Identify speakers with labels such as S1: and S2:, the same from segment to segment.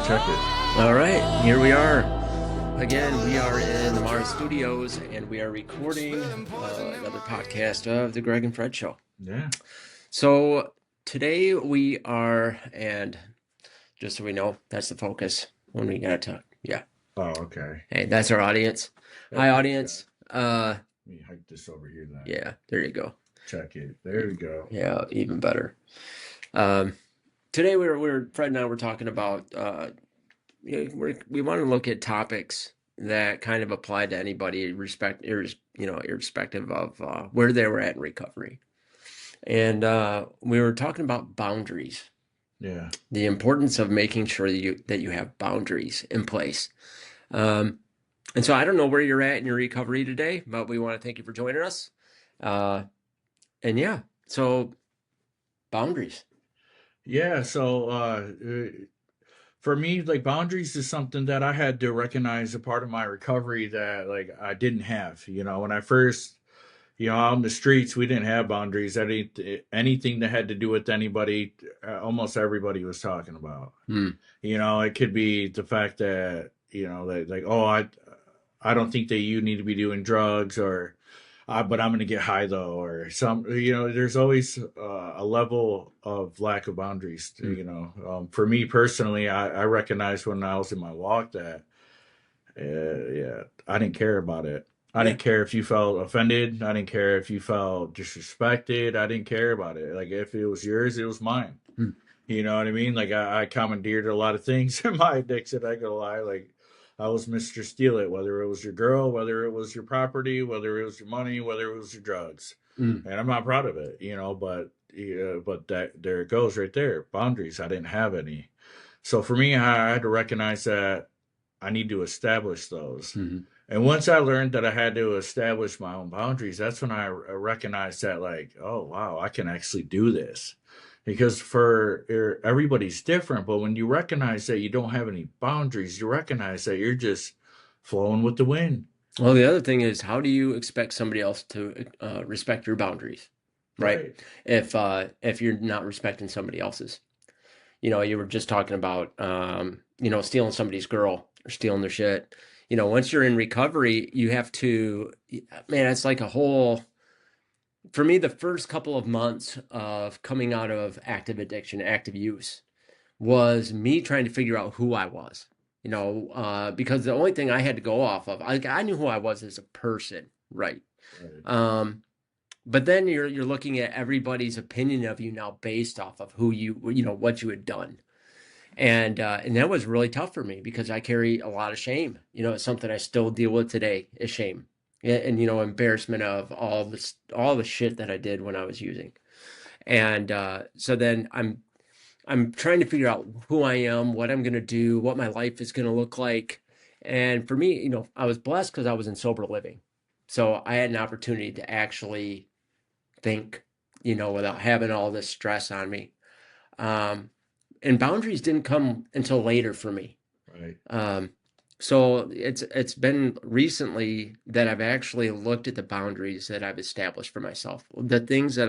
S1: check it.
S2: All right, here we are. Again, we are in the Mars Studios, and we are recording another podcast of the Greg and Fred Show.
S1: Yeah.
S2: So today we are, and just so we know, that's the focus when we gotta talk. Yeah.
S1: Oh, okay.
S2: Hey, that's our audience. Hi, audience.
S1: Let me hike this over here then.
S2: Yeah, there you go.
S1: Check it. There we go.
S2: Yeah, even better. Today we're Fred and I were talking about we want to look at topics that kind of apply to anybody, irrespective of where they were at in recovery. And we were talking about boundaries.
S1: Yeah.
S2: The importance of making sure that you have boundaries in place. And so I don't know where you're at in your recovery today, but we want to thank you for joining us. And yeah, so boundaries.
S1: Yeah. So for me, like boundaries is something that I had to recognize a part of my recovery that like I didn't have. When I first, out in the streets, we didn't have boundaries. Anything that had to do with anybody, almost everybody was talking about. It could be the fact that, that like, oh, I don't think that you need to be doing drugs or, but I'm going to get high though, or there's always a level of lack of boundaries. For me personally, I recognized when I was in my walk that, yeah, I didn't care about it. I didn't care if you felt offended. I didn't care if you felt disrespected. I didn't care about it. Like if it was yours, it was mine. You know what I mean? Like I commandeered a lot of things in my addiction. I ain't gonna lie. Like I was Mr. Steal It, whether it was your girl, whether it was your property, whether it was your money, whether it was your drugs. And I'm not proud of it, but that there it goes right there. Boundaries. I didn't have any. So for me, I had to recognize that I need to establish those. And once I learned that I had to establish my own boundaries, that's when I recognized that, like, oh, wow, I can actually do this. Because for everybody's different, but when you recognize that you don't have any boundaries, you recognize that you're just flowing with the wind.
S2: Well, the other thing is, how do you expect somebody else to respect your boundaries, right? If you're not respecting somebody else's. You were just talking about, stealing somebody's girl or stealing their shit. Once you're in recovery, you have to, man, it's like for me, the first couple of months of coming out of active addiction, active use, was me trying to figure out who I was, because the only thing I had to go off of, I knew who I was as a person, right? But then you're looking at everybody's opinion of you now based off of who what you had done. And that was really tough for me because I carry a lot of shame. It's something I still deal with today is shame and embarrassment of all the shit that I did when I was using. And so then I'm trying to figure out who I am, what I'm going to do, what my life is going to look like. And for me, I was blessed because I was in sober living. So I had an opportunity to actually think, without having all this stress on me. And boundaries didn't come until later for me.
S1: Right.
S2: So it's been recently that I've actually looked at the boundaries that I've established for myself, the things that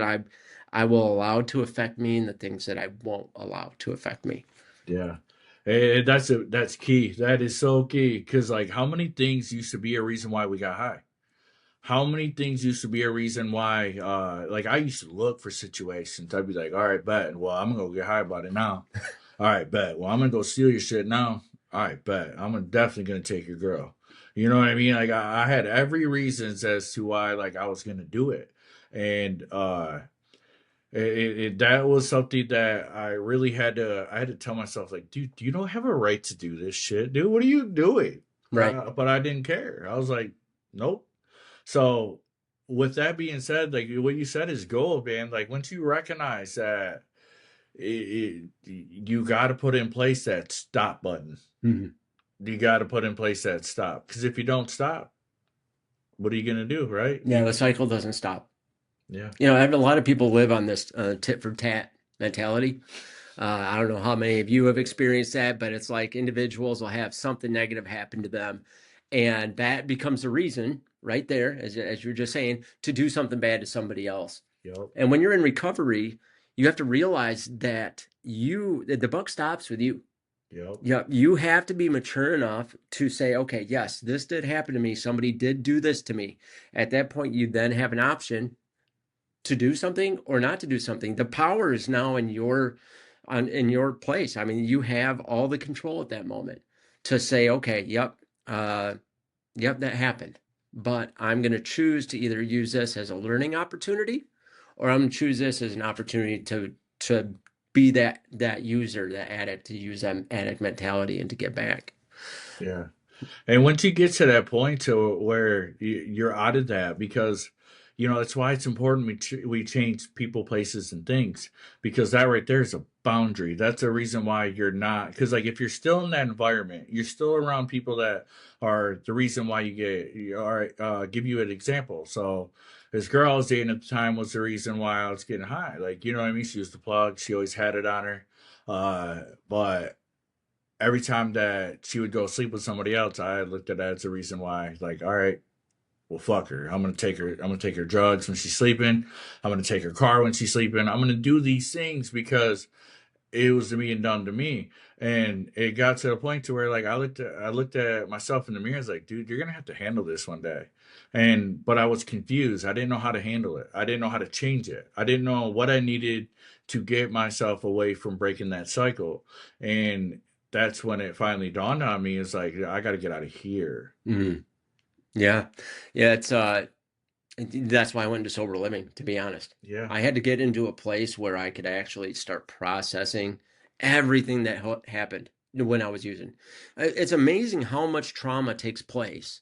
S2: I will allow to affect me and the things that I won't allow to affect me.
S1: Yeah. And that's key. That is so key. Because like how many things used to be a reason why we got high? How many things used to be a reason why, like I used to look for situations. I'd be like, all right, bet. Well, I'm going to go get high about it now. All right, bet. Well, I'm going to go steal your shit now. All right, bet. definitely going to take your girl. You know what I mean? Like I had every reasons as to why like I was going to do it. And, that was something that I really had to tell myself, like, dude, you don't have a right to do this shit, dude. What are you doing?
S2: Right.
S1: But I didn't care. I was like, nope. So with that being said, like what you said is gold, man. Like once you recognize that you got to put in place that stop button. You got to put in place that stop. Because if you don't stop, what are you going to do, right?
S2: Yeah, the cycle doesn't stop.
S1: Yeah.
S2: A lot of people live on this tit for tat mentality. I don't know how many of you have experienced that, but it's like individuals will have something negative happen to them. And that becomes a reason right there, as you're just saying, to do something bad to somebody else.
S1: Yep.
S2: And when you're in recovery, you have to realize that the buck stops with you.
S1: Yep.
S2: Yep, you have to be mature enough to say, okay, yes, this did happen to me. Somebody did do this to me. At that point, you then have an option to do something or not to do something. The power is now in your place. I mean, you have all the control at that moment to say, okay, uh, yep, that happened. But I'm going to choose to either use this as a learning opportunity, or I'm going to choose this as an opportunity to be that user, that addict, to use that addict mentality and to get back.
S1: Yeah. And once you get to that point to where you're out of that, because that's why it's important we change people, places, and things, because that right there is a boundary. That's a reason why you're not, because like if you're still in that environment, you're still around people that are the reason why you get. All right, give you an example. So this girl I was dating at the time was the reason why I was getting high. Like you know what I mean? She was the plug. She always had it on her. But every time that she would go sleep with somebody else, I looked at that as a reason why, like, all right, well, fuck her. I'm gonna take her. I'm gonna take her drugs when she's sleeping. I'm gonna take her car when she's sleeping. I'm gonna do these things because it was being done to me. And it got to the point to where like I looked at myself in the mirror. I was like, dude, you're gonna have to handle this one day. And but I was confused. I didn't know how to handle it. I didn't know how to change it. I didn't know what I needed to get myself away from breaking that cycle. And that's when it finally dawned on me. It's like I got to get out of here.
S2: Mm. Yeah. Yeah, that's why I went into sober living, to be honest.
S1: Yeah,
S2: I had to get into a place where I could actually start processing everything that happened when I was using. It's amazing how much trauma takes place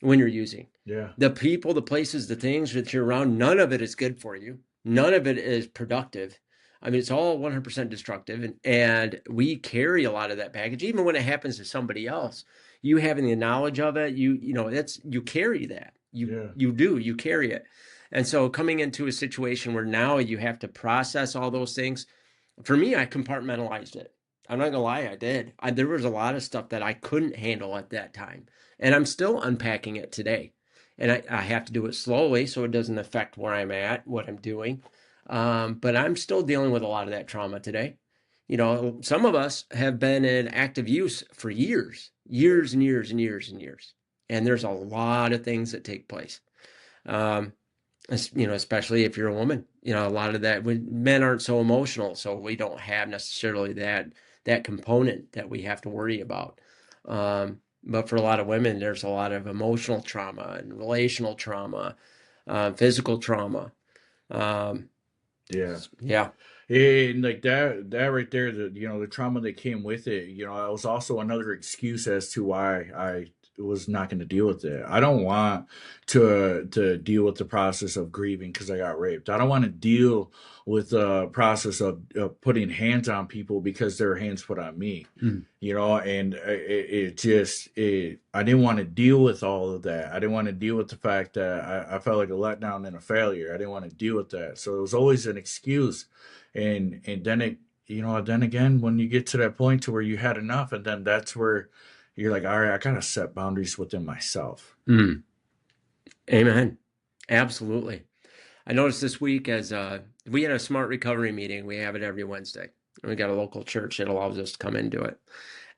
S2: when you're using.
S1: yeah,
S2: The people, the places, the things that you're around, none of it is good for you. None of it is productive. I mean, it's all 100% destructive. And we carry a lot of that baggage, even when it happens to somebody else. You having the knowledge of it, you carry that.
S1: yeah,
S2: You carry it. And so coming into a situation where now you have to process all those things, for me, I compartmentalized it. I'm not gonna lie, I did. There was a lot of stuff that I couldn't handle at that time, and I'm still unpacking it today. And I have to do it slowly so it doesn't affect where I'm at, what I'm doing. But I'm still dealing with a lot of that trauma today. Some of us have been in active use for years, years and years and years and years. And there's a lot of things that take place. Um, especially if you're a woman, a lot of that men aren't so emotional, so we don't have necessarily that component that we have to worry about. But for a lot of women, there's a lot of emotional trauma and relational trauma, physical trauma. Um,
S1: yeah.
S2: yeah.
S1: And like that right there, the trauma that came with it, it was also another excuse as to why I was not going to deal with it. I don't want to deal with the process of grieving because I got raped. I don't want to deal with the process of putting hands on people because their hands put on me.
S2: Mm.
S1: And I didn't want to deal with all of that. I didn't want to deal with the fact that I felt like a letdown and a failure. I didn't want to deal with that. So it was always an excuse. And then then again, when you get to that point to where you had enough, and then that's where you're like, all right, I gotta set boundaries within myself.
S2: Mm. Amen. Absolutely. I noticed this week as we had a smart recovery meeting. We have it every Wednesday. We got a local church that allows us to come into it.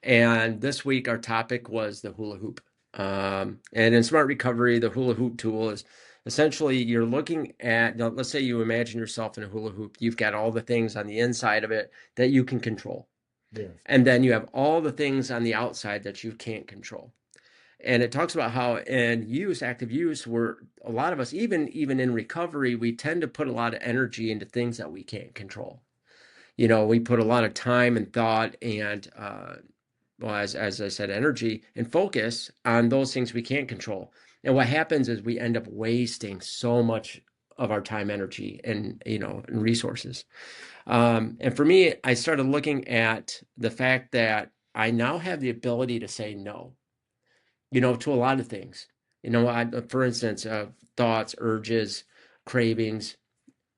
S2: And this week, our topic was the hula hoop. And in smart recovery, the hula hoop tool is essentially you're looking at, now, let's say you imagine yourself in a hula hoop. You've got all the things on the inside of it that you can control.
S1: Yeah.
S2: And then you have all the things on the outside that you can't control. And it talks about how in active use, where a lot of us, even in recovery, we tend to put a lot of energy into things that we can't control. We put a lot of time and thought and well, as I said, energy and focus on those things we can't control. And what happens is we end up wasting so much of our time, energy, and resources. And for me, I started looking at the fact that I now have the ability to say no, to a lot of things. For instance, thoughts, urges, cravings,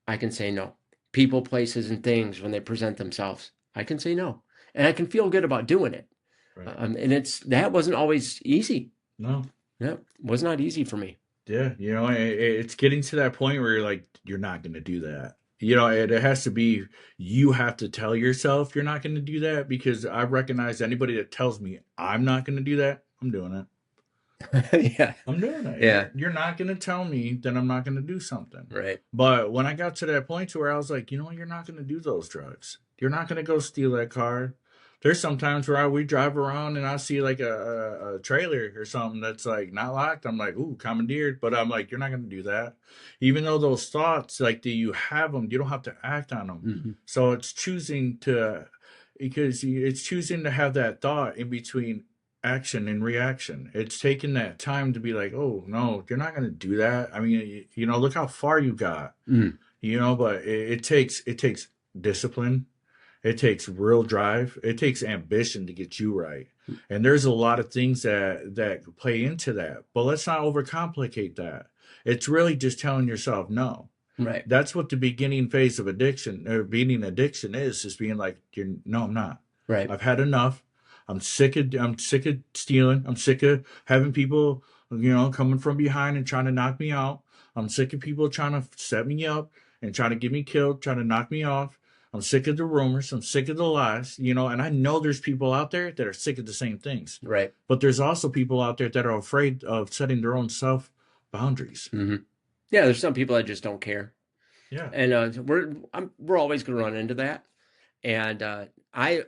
S2: I can say no. People, places, and things when they present themselves, I can say no. And I can feel good about doing it.
S1: Right.
S2: And that wasn't always easy.
S1: No.
S2: Yeah, it was not easy for me.
S1: Yeah. It's getting to that point where you're like, you're not gonna do that. it has to be, you have to tell yourself you're not going to do that, because I recognize anybody that tells me I'm not going to do that, I'm doing it.
S2: Yeah.
S1: I'm doing it.
S2: Yeah.
S1: You're not gonna tell me that I'm not gonna do something.
S2: Right.
S1: But when I got to that point to where I was like, you're not gonna do those drugs. You're not gonna go steal that car. There's sometimes where we drive around and I see like a trailer or something that's like not locked. I'm like, ooh, commandeered. But I'm like, you're not gonna do that. Even though those thoughts, like, do you have them? You don't have to act on them.
S2: Hmm.
S1: So it's choosing to, because it's choosing to have that thought in between action and reaction. It's taking that time to be like, oh no, you're not going to do that. I mean, look how far you got.
S2: Mm.
S1: But it takes discipline. It takes real drive. It takes ambition to get you right. And there's a lot of things that play into that. But let's not overcomplicate that. It's really just telling yourself no.
S2: Right.
S1: That's what the beginning phase of addiction, or beating addiction, is just being like, no, I'm not.
S2: Right.
S1: I've had enough. I'm sick of stealing. I'm sick of having people, coming from behind and trying to knock me out. I'm sick of people trying to set me up and trying to get me killed, trying to knock me off. I'm sick of the rumors. I'm sick of the lies, and I know there's people out there that are sick of the same things.
S2: Right.
S1: But there's also people out there that are afraid of setting their own self boundaries.
S2: Hmm. Yeah, there's some people that just don't care.
S1: Yeah.
S2: And we're always going to run into that. And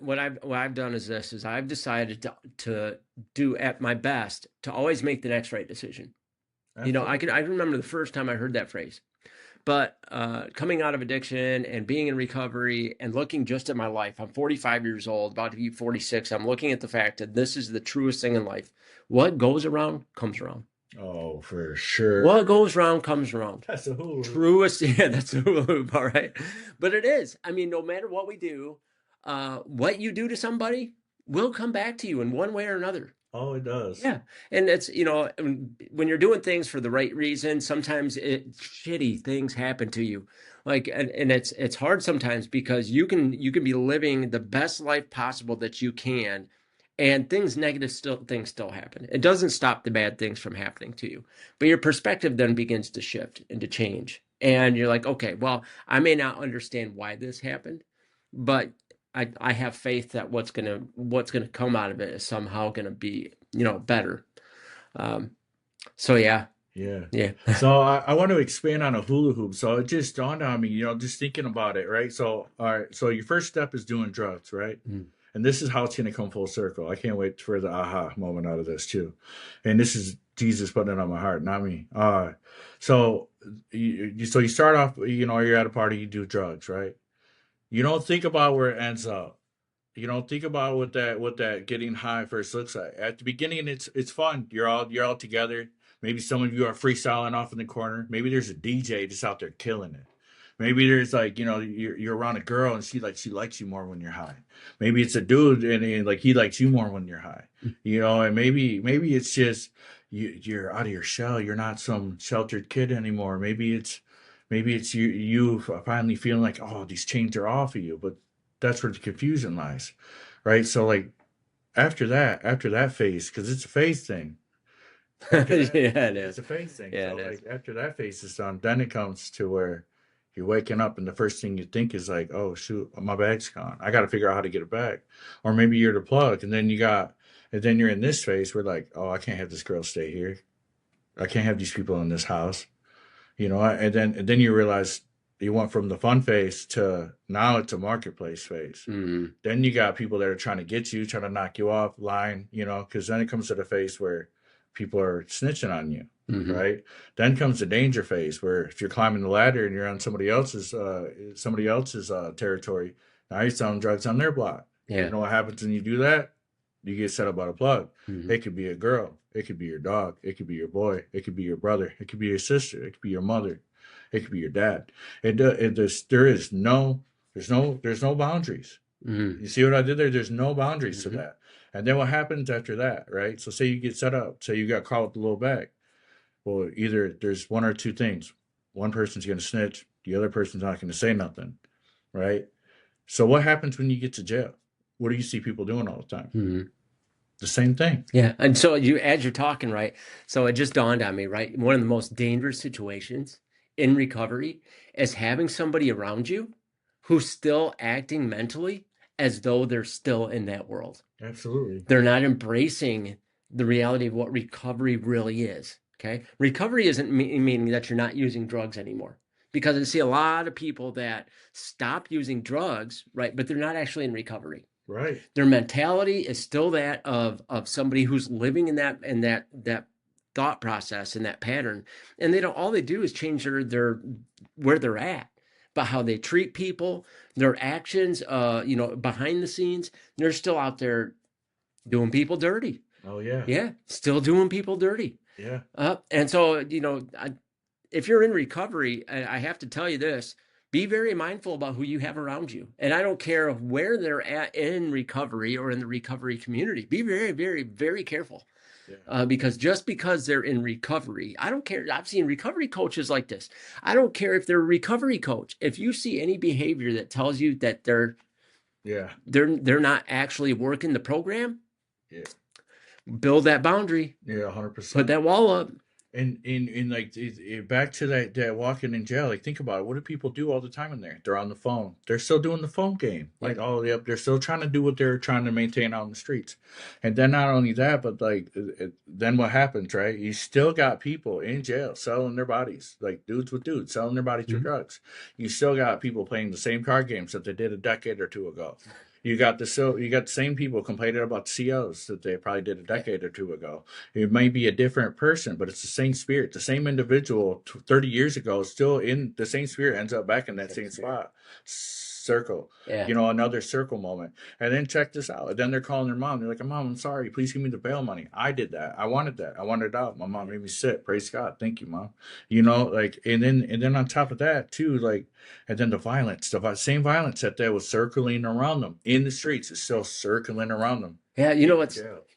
S2: what I've done is this: is I've decided to do at my best to always make the next right decision.
S1: Absolutely.
S2: I remember the first time I heard that phrase. But coming out of addiction and being in recovery and looking just at my life, I'm 45 years old, about to be 46. I'm looking at the fact that this is the truest thing in life. What goes around comes around.
S1: Oh, for sure.
S2: What goes around comes around.
S1: That's a hula hoop.
S2: Truest, yeah, that's a hula hoop, all right. But it is. I mean, no matter what we do, what you do to somebody will come back to you in one way or another.
S1: Oh, it does.
S2: Yeah. And it's, when you're doing things for the right reason, sometimes shitty things happen to you. Like, and it's hard sometimes because you can be living the best life possible that you can, and things still happen. It doesn't stop the bad things from happening to you, but your perspective then begins to shift and to change. And you're like, okay, well, I may not understand why this happened, but I have faith that what's gonna come out of it is somehow gonna be better. Um, so yeah,
S1: Yeah.
S2: yeah.
S1: So I want to expand on a hula hoop. So it just dawned on me, just thinking about it, right? So, all right. So your first step is doing drugs, right?
S2: Mm.
S1: And this is how it's going to come full circle. I can't wait for the aha moment out of this too. And this is Jesus putting it on my heart, not me. So you start off, you're at a party, you do drugs, right? You don't think about where it ends up. You don't think about what that getting high first looks like. At the beginning, it's fun. You're all together. Maybe some of you are freestyling off in the corner. Maybe there's a DJ just out there killing it. Maybe there's like, you're around a girl and she likes you more when you're high. Maybe it's a dude and like he likes you more when you're high. And maybe it's just you're out of your shell. You're not some sheltered kid anymore. Maybe it's you finally feeling like, oh, these chains are off of you. But that's where the confusion lies, right? So like after that phase, because it's a phase thing. After that,
S2: Yeah, it
S1: it's
S2: is.
S1: a phase thing.
S2: Yeah,
S1: So
S2: it is.
S1: like after that phase is done, then it comes to where you're waking up and the first thing you think is like, oh shoot, my bag's gone. I got to figure out how to get it back. Or maybe you're the plug, and then you're in this phase where like, oh, I can't have this girl stay here. I can't have these people in this house. And then you realize you went from the fun phase to now it's a marketplace phase.
S2: Mm.
S1: Then you got people that are trying to get you, trying to knock you off line, because then it comes to the phase where people are snitching on you,
S2: Hmm.
S1: right? Then comes the danger phase where if you're climbing the ladder and you're on somebody else's territory, now you're selling drugs on their block. You
S2: Yeah.
S1: know what happens when you do that? You get set up by the plug.
S2: Hmm.
S1: It could be a girl. It could be your dog. It could be your boy. It could be your brother. It could be your sister. It could be your mother. It could be your dad. There's no boundaries.
S2: Hmm.
S1: You see what I did there? There's no boundaries to
S2: Hmm.
S1: that. And then what happens after that, right? So say you get set up. Say you got caught with the little bag. Well, either there's one or two things. One person's going to snitch. The other person's not going to say nothing, right? So what happens when you get to jail? What do you see people doing all the time?
S2: Hmm.
S1: The same thing.
S2: Yeah. And so as you're talking, right? So it just dawned on me, right? One of the most dangerous situations in recovery is having somebody around you who's still acting mentally as though they're still in that world.
S1: Absolutely.
S2: They're not embracing the reality of what recovery really is. Okay. Recovery isn't meaning that you're not using drugs anymore. Because I see a lot of people that stop using drugs, right? But they're not actually in recovery.
S1: Right.
S2: Their mentality is still that of somebody who's living in that thought process and that pattern. And they don't all they do is change their where they're at, but how they treat people, their actions, behind the scenes, they're still out there doing people dirty.
S1: Oh yeah.
S2: Yeah, still doing people dirty.
S1: Yeah.
S2: And so, if you're in recovery, I have to tell you this, be very mindful about who you have around you. And I don't care where they're at in recovery or in the recovery community. Be very, very, very careful.
S1: Yeah.
S2: Because just because they're in recovery, I don't care. I've seen recovery coaches like this. I don't care if they're a recovery coach. If you see any behavior that tells you that they're
S1: Yeah.
S2: they're not actually working the program,
S1: Yeah.
S2: build that boundary,
S1: Yeah.
S2: put
S1: 100%.
S2: that wall up.
S1: And in like back to that walking in jail, like think about it. What do people do all the time in there? They're on the phone. They're still doing the phone game. Like,
S2: Yep.
S1: oh yep, they're still trying to do what they're trying to maintain out in the streets. And then not only that, but like then what happens, right? You still got people in jail selling their bodies, like dudes with dudes selling their bodies for
S2: Mhm.
S1: drugs. You still got people playing the same card games that they did a decade or two ago. You got the same people complaining about COs that they probably did a decade or two ago. It may be a different person, but it's the same spirit. The same individual 30 years ago is still in the same spirit, ends up back in that same spot. Circle,
S2: Yeah.
S1: another circle moment. And then check this out. And then they're calling their mom. They're like, Mom, I'm sorry. Please give me the bail money. I did that. I wanted that. I wanted it out. My mom made me sit. Praise God. Thank you, Mom. Like, and then on top of that, too, like, and then the violence, the same violence that was circling around them in the streets is still circling around them.
S2: Yeah,
S1: Yeah.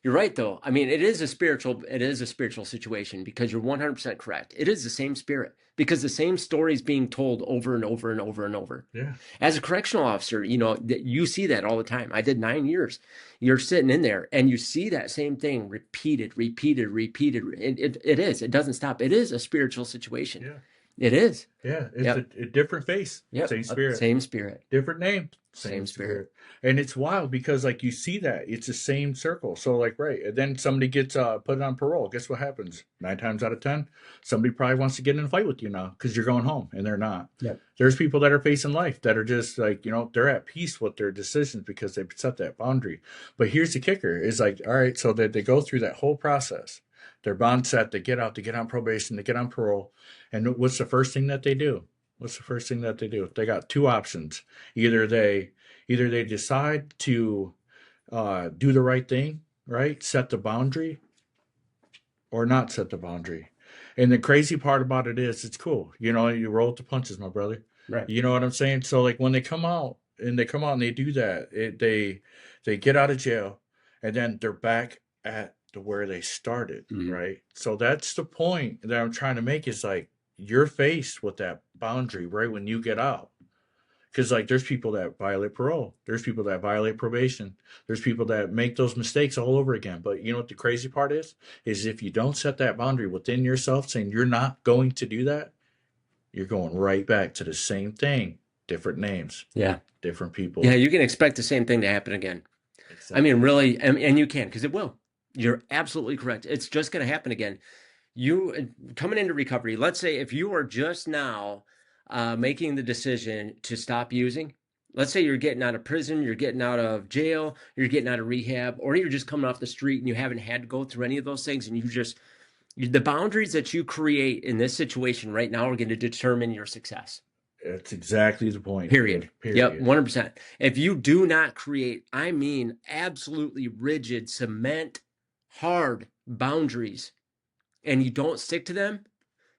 S2: you're right though. I mean, it is a spiritual situation because you're 100% correct. It is the same spirit because the same story is being told over and over and over and over.
S1: Yeah.
S2: As a correctional officer, you see that all the time. I did 9 years. You're sitting in there and you see that same thing repeated, repeated, repeated. It is. It doesn't stop. It is a spiritual situation.
S1: Yeah.
S2: It is.
S1: Yeah. It's
S2: Yep.
S1: a different face,
S2: Yep.
S1: same spirit.
S2: Same spirit.
S1: Different name,
S2: Same
S1: same
S2: spirit.
S1: spirit. And it's wild because like you see that it's the same circle. So like right, and then somebody gets put on parole. Guess what happens? 9 times out of 10, somebody probably wants to get in a fight with you now because you're going home and they're not.
S2: Yep.
S1: There's people that are facing life that are just like they're at peace with their decisions because they've set that boundary. But here's the kicker: is like all right, so that they go through that whole process. They're bond set. They get out. They get on probation. They get on parole. And what's the first thing that they do? What's the first thing that they do? They got two options. Either they decide to do the right thing, right? Set the boundary, or not set the boundary. And the crazy part about it is, it's cool. You roll with the punches, my brother.
S2: Right.
S1: You know what I'm saying? So like when they come out and they do that, they get out of jail, and then they're back at where they started,
S2: Mhm.
S1: right? So that's the point that I'm trying to make is like you're faced with that boundary right when you get out. Because like there's people that violate parole, there's people that violate probation, there's people that make those mistakes all over again. But you know what the crazy part is if you don't set that boundary within yourself, saying you're not going to do that, you're going right back to the same thing, different names,
S2: Yeah.
S1: different people.
S2: Yeah, you can expect the same thing to happen again.
S1: Exactly.
S2: I mean, really, and you can because it will. You're absolutely correct. It's just going to happen again. You coming into recovery, let's say if you are just now making the decision to stop using, let's say you're getting out of prison, you're getting out of jail, you're getting out of rehab, or you're just coming off the street and you haven't had to go through any of those things, and the boundaries that you create in this situation right now are going to determine your success.
S1: That's exactly the point.
S2: Period.
S1: Period.
S2: Yep, 100%. If you do not create, I mean, absolutely rigid, cement, hard boundaries, and you don't stick to them,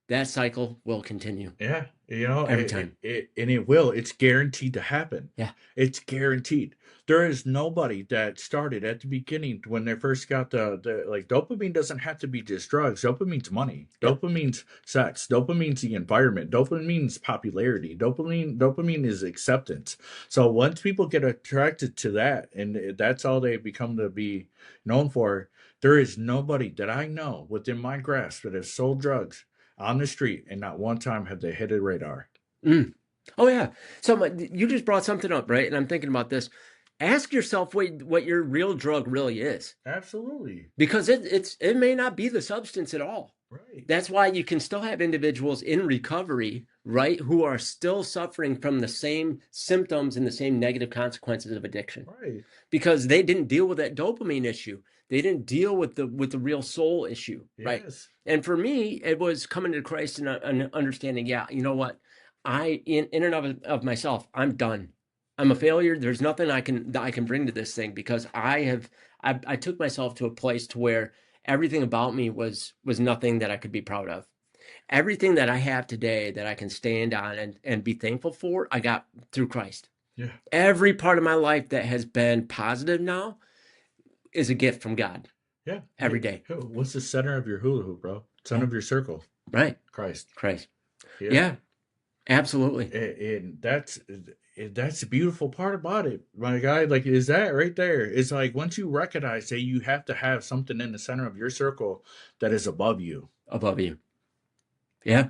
S2: that cycle will continue.
S1: Yeah,
S2: every time.
S1: And it will. It's guaranteed to happen.
S2: Yeah,
S1: it's guaranteed. There is nobody that started at the beginning when they first got the like dopamine doesn't have to be just drugs. Dopamine's money.
S2: Yep.
S1: Dopamine's sex. Dopamine's the environment. Dopamine's popularity. Dopamine is acceptance. So once people get attracted to that, and that's all they become to be known for, there is nobody that I know within my grasp that has sold drugs on the street, and not one time have they hit a radar.
S2: Mm. Oh yeah. So you just brought something up, right? And I'm thinking about this. Ask yourself what your real drug really is,
S1: Absolutely.
S2: because it may not be the substance at all.
S1: Right.
S2: That's why you can still have individuals in recovery, right, who are still suffering from the same symptoms and the same negative consequences of addiction,
S1: Right.
S2: because they didn't deal with that dopamine issue. They didn't deal with the real soul issue, right?
S1: Yes.
S2: And for me, it was coming to Christ and understanding, yeah, you know what? In and of myself, I'm done. I'm a failure. There's nothing I can bring to this thing, because I took myself to a place to where everything about me was nothing that I could be proud of. Everything that I have today that I can stand on and be thankful for, I got through Christ.
S1: Yeah.
S2: Every part of my life that has been positive now is a gift from God
S1: Yeah.
S2: every day.
S1: What's the center of your hula hoop, bro? Center of your circle.
S2: Right.
S1: Christ.
S2: Christ.
S1: Yeah.
S2: Yeah, absolutely.
S1: And that's the beautiful part about it, my guy. Like, is that right there? It's like once you recognize that you have to have something in the center of your circle that is above you.
S2: Above you. Yeah.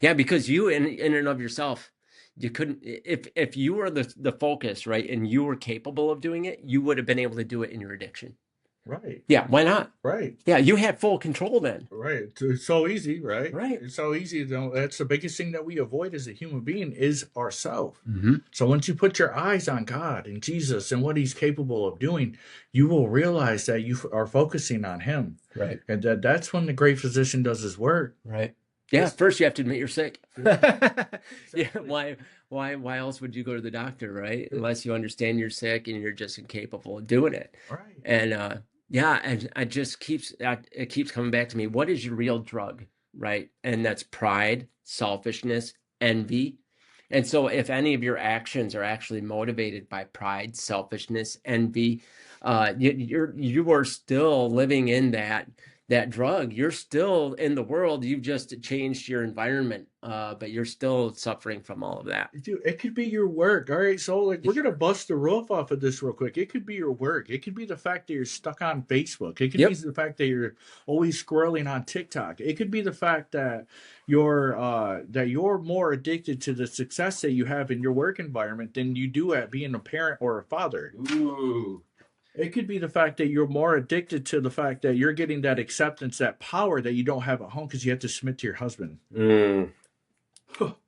S2: Yeah, because you in and of yourself, you couldn't, if you were the focus, right, and you were capable of doing it, you would have been able to do it in your addiction.
S1: Right.
S2: Yeah, why not?
S1: Right.
S2: Yeah, you had full control then.
S1: Right. It's so easy, right?
S2: Right.
S1: It's so easy. That's the biggest thing that we avoid as a human being is ourself.
S2: Mm-hmm.
S1: So once you put your eyes on God and Jesus and what he's capable of doing, you will realize that you are focusing on him.
S2: Right.
S1: And that's when the great physician does his work.
S2: Right. Yeah, first you have to admit you're sick. Yeah,
S1: Exactly.
S2: why else would you go to the doctor, right? Unless you understand you're sick and you're just incapable of doing it.
S1: Right.
S2: And yeah, and it keeps coming back to me. What is your real drug, right? And that's pride, selfishness, envy. And so if any of your actions are actually motivated by pride, selfishness, envy, you are still living in that drug. You're still in the world. You've just changed your environment, but you're still suffering from all of that.
S1: Dude, it could be your work. All right. So, like, we're going to bust the roof off of this real quick. It could be your work. It could be the fact that you're stuck on Facebook. It could be
S2: Yep.
S1: the fact that you're always scrolling on TikTok. It could be the fact that you're more addicted to the success that you have in your work environment than you do at being a parent or a father.
S2: Ooh.
S1: It could be the fact that you're more addicted to the fact that you're getting that acceptance, that power that you don't have at home because you have to submit to your husband.
S2: Mm.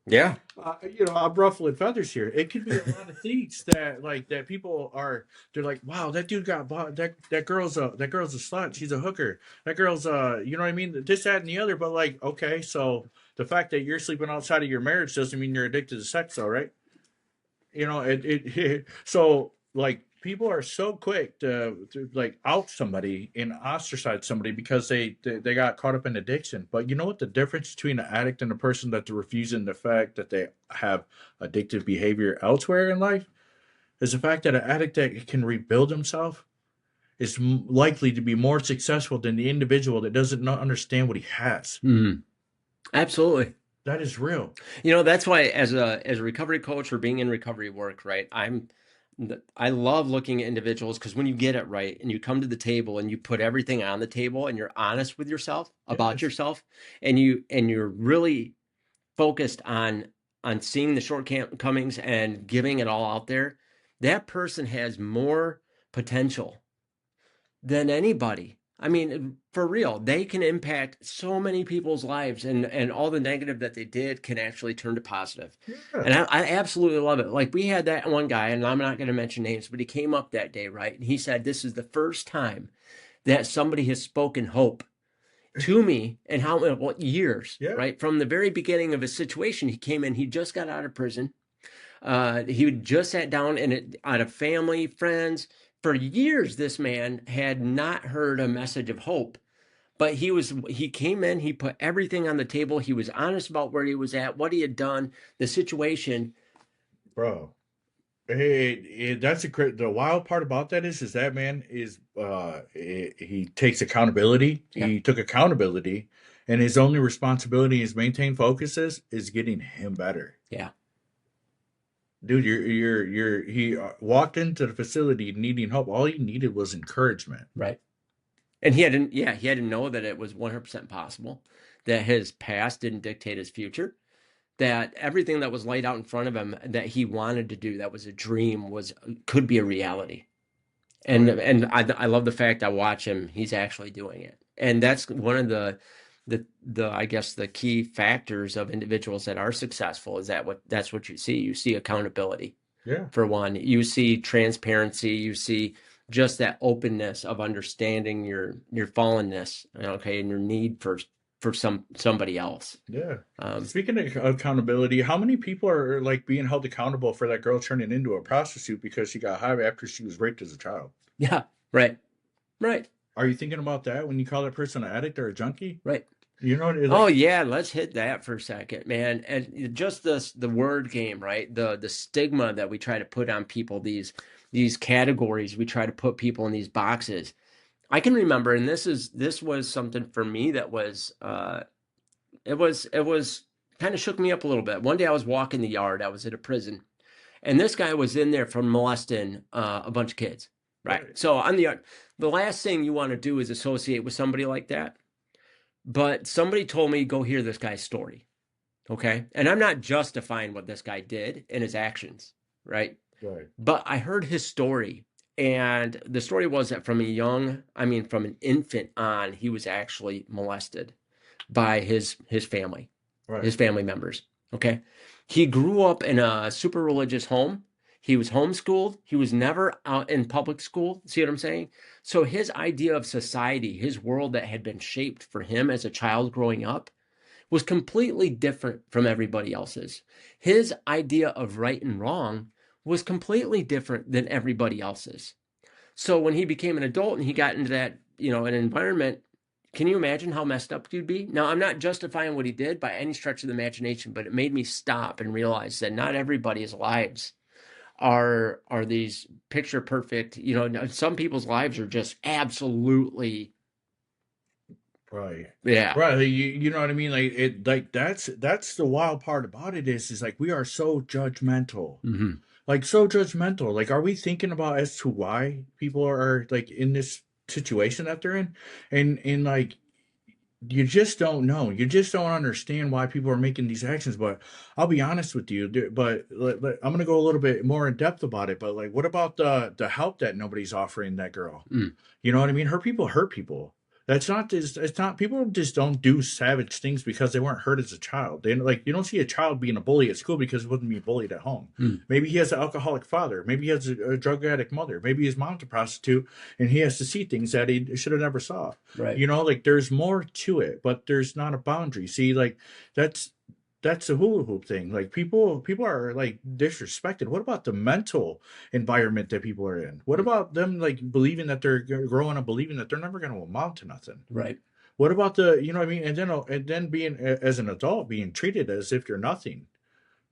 S2: Yeah.
S1: I'm ruffling feathers here. It could be a lot of things that people are. They're like, wow, that dude got bought. That girl's a slut. She's a hooker. That girl's you know what I mean? This, that, and the other. But like, okay, so the fact that you're sleeping outside of your marriage doesn't mean you're addicted to sex, though, right? So like people are so quick to like out somebody and ostracize somebody because they got caught up in addiction. But you know what the difference between an addict and a person that's refusing the fact that they have addictive behavior elsewhere in life is the fact that an addict that can rebuild himself is likely to be more successful than the individual that doesn't not understand what he has.
S2: Mm. Absolutely.
S1: That is real.
S2: That's why as a recovery coach or being in recovery work, right? I love looking at individuals, because when you get it right and you come to the table and you put everything on the table and you're honest with yourself about
S1: Yes.
S2: yourself, and you're really focused on seeing the shortcomings and giving it all out there, that person has more potential than anybody. I mean, for real, they can impact so many people's lives, and all the negative that they did can actually turn to positive.
S1: Yeah.
S2: And I absolutely love it. Like, we had that one guy, and I'm not going to mention names, but he came up that day, right? And he said, this is the first time that somebody has spoken hope to me in what years,
S1: Yeah.
S2: right? From the very beginning of his situation, he came in, he just got out of prison. He just sat down out of family, friends. For years, this man had not heard a message of hope, but he came in, he put everything on the table. He was honest about where he was at, what he had done, the situation.
S1: Bro, that's the wild part about that is that man is he takes accountability.
S2: Yeah.
S1: He took accountability, and his only responsibility is maintain focuses is getting him better.
S2: Yeah.
S1: Dude, he walked into the facility needing help. All he needed was encouragement.
S2: Right. And he had to know that it was 100% possible, that his past didn't dictate his future, that everything that was laid out in front of him that he wanted to do, that was a dream, was could be a reality.
S1: Right.
S2: And I love the fact I watch him, he's actually doing it. And that's one of the I guess the key factors of individuals that are successful is that's what you see. You see accountability
S1: Yeah.
S2: for one. You see transparency, you see just that openness of understanding your fallenness, okay, and your need for somebody else.
S1: Yeah.
S2: Um,
S1: Speaking of accountability, how many people are like being held accountable for that girl turning into a prostitute because she got high after she was raped as a child?
S2: yeah, right, right,
S1: Are you thinking about that when you call that person an addict or a junkie?
S2: right.
S1: You know,
S2: Oh
S1: like,
S2: yeah, let's hit that for a second, man. And just the word game, right? The stigma that we try to put on people, these categories, we try to put people in these boxes. I can remember, and this was something for me that was it was kind of shook me up a little bit. One day I was walking the yard, I was at a prison, and this guy was in there for molesting a bunch of kids. Right.
S1: right,
S2: So on the yard, the last thing you want to do is associate with somebody like that. But somebody told me go hear this guy's story. Okay. And I'm not justifying what this guy did in his actions, right?
S1: right,
S2: But I heard his story. And the story was that from an infant on, he was actually molested by his family,
S1: right,
S2: his family members. Okay. He grew up in a super religious home. He was homeschooled. He was never out in public school. See what I'm saying? So his idea of society, his world that had been shaped for him as a child growing up, was completely different from everybody else's. His idea of right and wrong was completely different than everybody else's. So when he became an adult and he got into that, an environment, can you imagine how messed up you'd be? Now, I'm not justifying what he did by any stretch of the imagination, but it made me stop and realize that not everybody's lives are these picture perfect. Some people's lives are just absolutely,
S1: right.
S2: yeah.
S1: Right, like, you know what I mean? Like like that's the wild part about it is like we are so judgmental,
S2: Hmm.
S1: like so judgmental. Like, are we thinking about as to why people are like in this situation that they're in, and like you just don't know. You just don't understand why people are making these actions. But I'll be honest with you. But I'm gonna go a little bit more in depth about it. But like, what about the help that nobody's offering that girl?
S2: Mm,
S1: You know what I mean? Hurt people hurt people. That's not just. It's not. People just don't do savage things because they weren't hurt as a child. They like you don't see a child being a bully at school because he wasn't being bullied at home.
S2: mm,
S1: Maybe he has an alcoholic father. Maybe he has a drug addict mother. Maybe his mom's a prostitute, and he has to see things that he should have never saw.
S2: right.
S1: You know, like there's more to it, but there's not a boundary. See, like that's that's a hula hoop thing. Like people are like disrespected. What about the mental environment that people are in? What
S2: Mm,
S1: about them like believing that they're growing up believing that they're never going to amount to nothing?
S2: right.
S1: What about you know what I mean? And then being as an adult being treated as if you're nothing.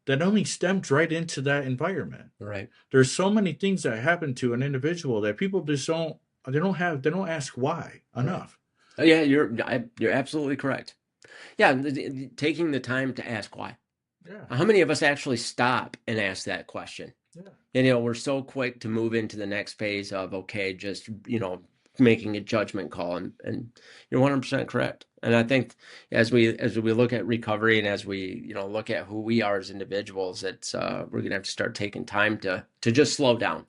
S1: That only stems right into that environment.
S2: Right.
S1: There's so many things that happen to an individual that people just don't they don't ask why
S2: Right.
S1: enough.
S2: Oh, yeah, you're absolutely correct. Yeah, taking the time to ask why.
S1: Yeah.
S2: How many of us actually stop and ask that question?
S1: Yeah.
S2: And we're so quick to move into the next phase of okay, just making a judgment call, and you're 100% correct. And I think as we look at recovery and as we look at who we are as individuals, it's we're gonna have to start taking time to just slow down,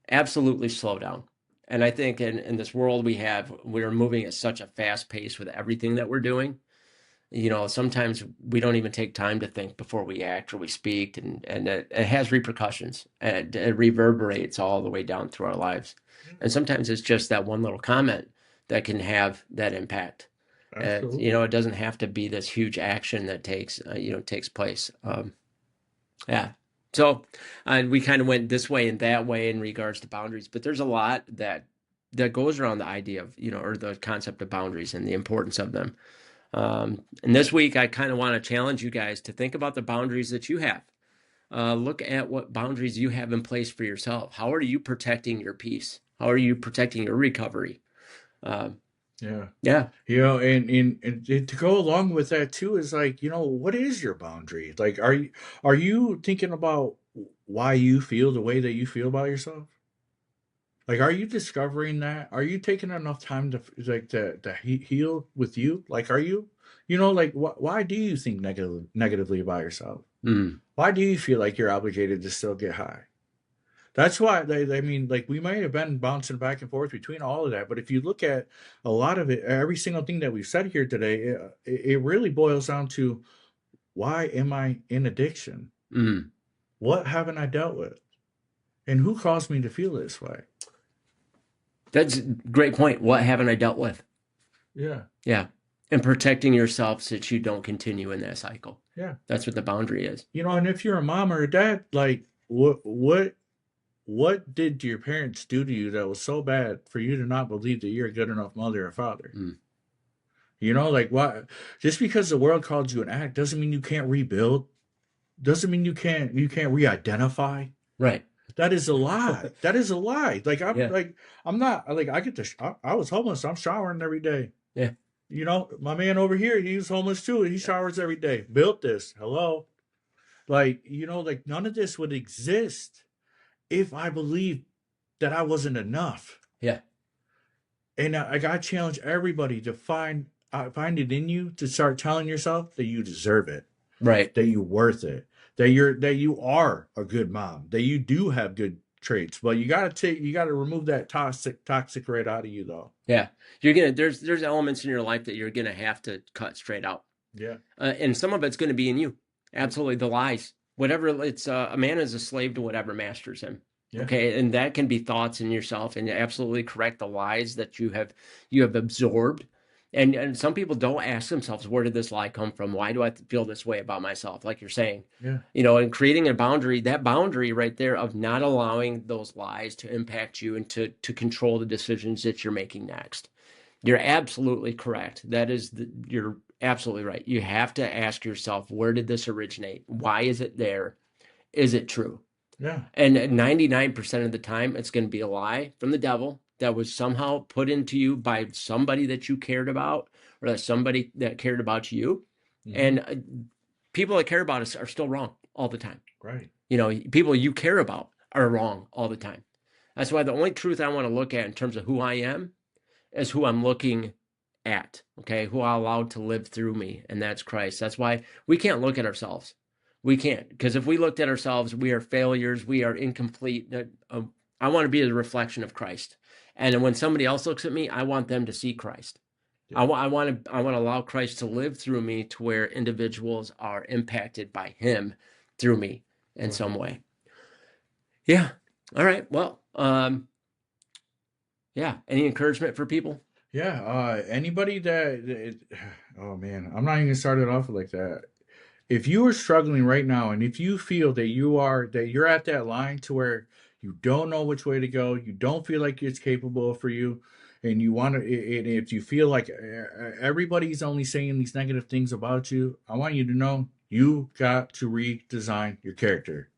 S2: absolutely slow down. And I think in this world we're moving at such a fast pace with everything that we're doing. Sometimes we don't even take time to think before we act or we speak, and it has repercussions, and it reverberates all the way down through our lives. And sometimes it's just that one little comment that can have that impact.
S1: Absolutely.
S2: It doesn't have to be this huge action that takes place. Yeah. So we kind of went this way and that way in regards to boundaries, but there's a lot that goes around the idea of, or the concept of boundaries and the importance of them. And this week, I kind of want to challenge you guys to think about the boundaries that you have. Look at what boundaries you have in place for yourself. How are you protecting your peace? How are you protecting your recovery? Uh,
S1: Yeah.
S2: yeah,
S1: And to go along with that too is like, what is your boundary? Like, are you thinking about why you feel the way that you feel about yourself? Like, are you discovering that? Are you taking enough time to like to heal with you? Like, are you? Like why do you think negatively about yourself?
S2: Mm.
S1: Why do you feel like you're obligated to still get high? That's why I mean, like we might have been bouncing back and forth between all of that, but if you look at a lot of it, every single thing that we've said here today, it really boils down to why am I in addiction?
S2: Mm.
S1: What haven't I dealt with? And who caused me to feel this way?
S2: That's a great point. What haven't I dealt with?
S1: Yeah.
S2: Yeah. And protecting yourself so that you don't continue in that cycle.
S1: Yeah.
S2: That's what the boundary is.
S1: And if you're a mom or a dad, like what did your parents do to you that was so bad for you to not believe that you're a good enough mother or father?
S2: Mm.
S1: Like what? Just because the world called you an addict doesn't mean you can't rebuild. Doesn't mean you can't re-identify.
S2: Right.
S1: That is a lie. That is a lie.
S2: Yeah.
S1: I'm not like I get to. I was homeless. I'm showering every day.
S2: Yeah.
S1: My man over here, he's homeless too. He showers every day. Built this. Hello. Like none of this would exist if I believed that I wasn't enough.
S2: Yeah.
S1: And I challenge everybody to find it in you to start telling yourself that you deserve it,
S2: Right.
S1: that you're worth it, that you are a good mom, that you do have good traits. But you gotta remove that toxic right out of you though.
S2: Yeah. There's elements in your life that you're gonna have to cut straight out.
S1: Yeah.
S2: And some of it's gonna be in you. Absolutely. The lies. Whatever it's a man is a slave to whatever masters him.
S1: Yeah.
S2: Okay. And that can be thoughts in yourself, and absolutely correct, the lies that you have absorbed. And some people don't ask themselves, where did this lie come from? Why do I feel this way about myself? Like you're saying,
S1: Yeah.
S2: And creating a boundary, that boundary right there of not allowing those lies to impact you and to control the decisions that you're making next. You're absolutely correct. You're absolutely right. You have to ask yourself, where did this originate? Why is it there? Is it true?
S1: Yeah.
S2: And 99% of the time, it's going to be a lie from the devil that was somehow put into you by somebody that you cared about, or that somebody that cared about you.
S1: Mhm.
S2: And people that care about us are still wrong all the time.
S1: Right.
S2: People you care about are wrong all the time. That's why the only truth I want to look at in terms of who I am is who I'm looking at, okay? Who I allowed to live through me, and that's Christ. That's why we can't look at ourselves. We can't, because if we looked at ourselves, we are failures, we are incomplete. I want to be a reflection of Christ. And when somebody else looks at me, I want them to see Christ. Yeah. I want to allow Christ to live through me to where individuals are impacted by him through me in some way. Yeah. All right. Well, yeah. Any encouragement for people?
S1: Yeah. Anybody oh man, I'm not even gonna start it off like that. If you are struggling right now, and if you feel that you're at that line to where you don't know which way to go, you don't feel like it's capable for you, and you want to, and if you feel like everybody's only saying these negative things about you, I want you to know you got to redesign your character.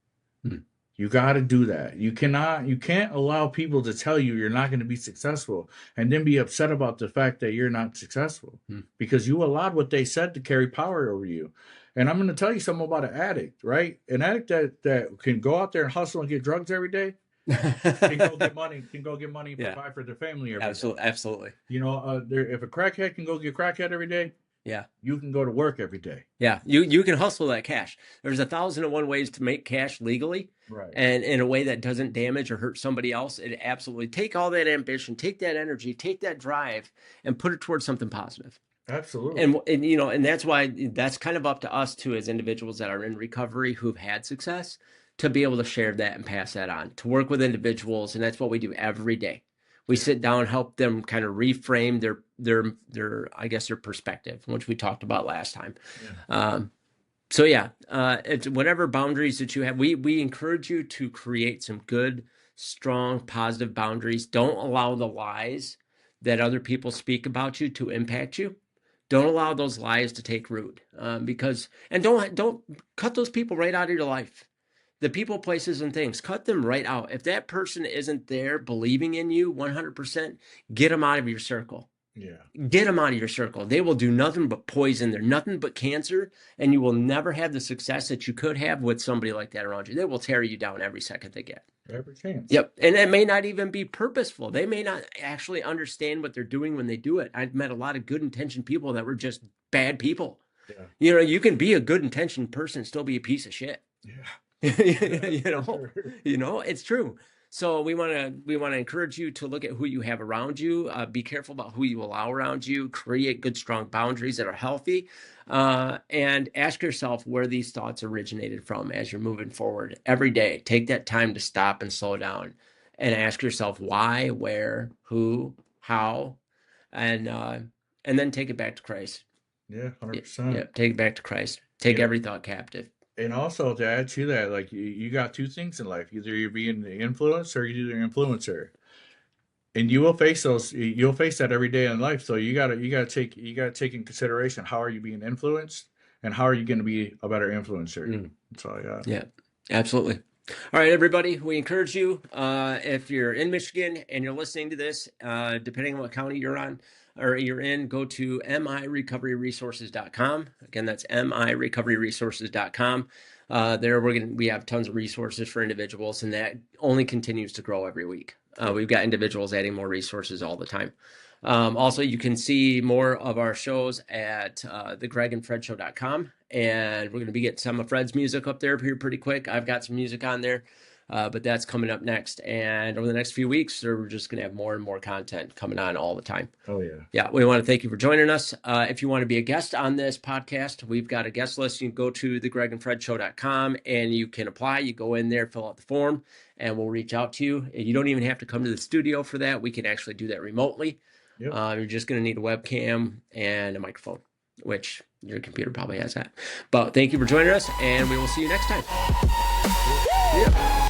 S2: Hmm.
S1: You got to do that. You can't allow people to tell you you're not going to be successful and then be upset about the fact that you're not successful because you allowed what they said to carry power over you. And I'm going to tell you something about an addict, right? An addict that can go out there and hustle and get drugs every day can go get money, and provide for their family every day.
S2: Absolutely.
S1: If a crackhead can go get crackhead every day,
S2: yeah,
S1: you can go to work every day.
S2: Yeah, you can hustle that cash. There's 1,001 ways to make cash legally,
S1: right?
S2: And in a way that doesn't damage or hurt somebody else. It absolutely take all that ambition, take that energy, take that drive, and put it towards something positive.
S1: Absolutely.
S2: And that's why that's kind of up to us too, as individuals that are in recovery who've had success, to be able to share that and pass that on, to work with individuals, and that's what we do every day. We sit down, help them kind of reframe their I guess their perspective, which we talked about last time. Yeah. It's whatever boundaries that you have. We encourage you to create some good, strong, positive boundaries. Don't allow the lies that other people speak about you to impact you. Don't allow those lies to take root, and don't cut those people right out of your life. The people, places, and things, cut them right out. If that person isn't there believing in you 100%, get them out of your circle.
S1: Yeah.
S2: Get them out of your circle. They will do nothing but poison. They're nothing but cancer, and you will never have the success that you could have with somebody like that around you. They will tear you down every second they get.
S1: Every chance.
S2: Yep. And it may not even be purposeful. They may not actually understand what they're doing when they do it. I've met a lot of good intentioned people that were just bad people.
S1: Yeah.
S2: You know, you can be a good intentioned person and still be a piece of shit.
S1: Yeah.
S2: You know, it's true. So we want to encourage you to look at who you have around you. Be careful about who you allow around you. Create good, strong boundaries that are healthy, and ask yourself where these thoughts originated from as you're moving forward every day. Take that time to stop and slow down, and ask yourself why, where, who, how, and then take it back to Christ.
S1: Yeah, 100%.
S2: Yeah, take it back to Christ. Take every thought captive.
S1: And also to add to that, like you got two things in life: either you're being the influence or you're the influencer, and you will face those. You'll face that every day in life. So you gotta take in consideration, how are you being influenced, and how are you going to be a better influencer. That's all I got.
S2: Yeah, absolutely. All right, everybody, we encourage you, if you're in Michigan and you're listening to this, depending on what county you're on or you're in, go to mirecoveryresources.com. Again, that's mirecoveryresources.com. There we have tons of resources for individuals, and that only continues to grow every week. We've got individuals adding more resources all the time. Also, you can see more of our shows at thegregandfredshow.com, and we're going to be getting some of Fred's music up there here pretty quick. I've got some music on there, but that's coming up next. And over the next few weeks, we're just going to have more and more content coming on all the time.
S1: Oh, yeah.
S2: Yeah, we want to thank you for joining us. If you want to be a guest on this podcast, we've got a guest list. You can go to thegregandfredshow.com, and you can apply. You go in there, fill out the form, and we'll reach out to you. You don't even have to come to the studio for that. We can actually do that remotely.
S1: Yep.
S2: You're just going to need a webcam and a microphone, which your computer probably has that. But thank you for joining us, and we will see you next time. Yeah.